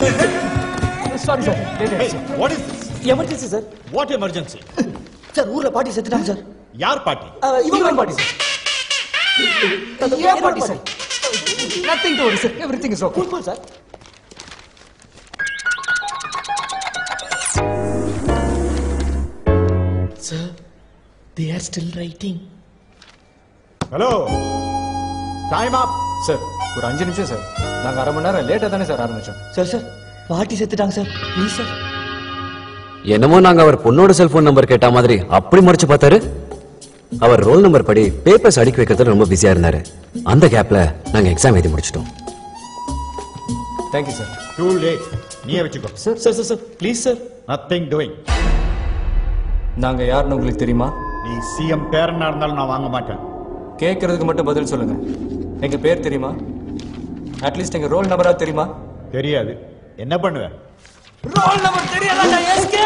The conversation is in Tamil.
Sorry sir. What is this? Emergency sir. What emergency? Sir ஊர்ல பாட்டி செத்துட்டாங்க சார். யார் பாட்டி? இவங்க பாட்டி சார். ஏன் பாட்டி sir? Nothing to worry sir. Everything is okay. Cool sir. Sir, they are still writing. Hello. Time up. Sir ஒரு 5 நிமிஷம் சார். நாங்க அரை மணி நேரம் லேட்டா தானே சார் ஆரம்பிச்சோம். சார் பாட்டி செத்துட்டாங்க சார். Please sir. என்னமோ நாங்க அவர் பொண்ணோட செல்போன் நம்பர் கேட்ட மாதிரி அப்படி மறைச்சு பார்த்தாரு. அவர் ரோல் நம்பர் படி பேப்பர்ஸ் அடுக்கி வைக்கிறதுல ரொம்ப பிஸியா இருந்தாரு. அந்த கேப்ல நாங்க எக்ஸாம் எழுதி முடிச்சிட்டோம். Thank you sir. Too late. நீயே வச்சுக்கோ. Sir please sir. Nothing doing. நாங்க யாருன்னு உங்களுக்கு தெரியுமா? நீ சிஎம் பேரனா இருந்தாலும் நான் வாங்க மாட்டேன். கேட்கறதுக்கு மட்டும் பதில் சொல்லுங்க. எங்க பேர் தெரியுமா? அட்லீஸ்ட் எங்க ரோல் நம்பரா தெரியுமா? தெரியாது. என்ன பண்ணுவ? ரோல் நம்பர் தெரியாதா? எஸ்கே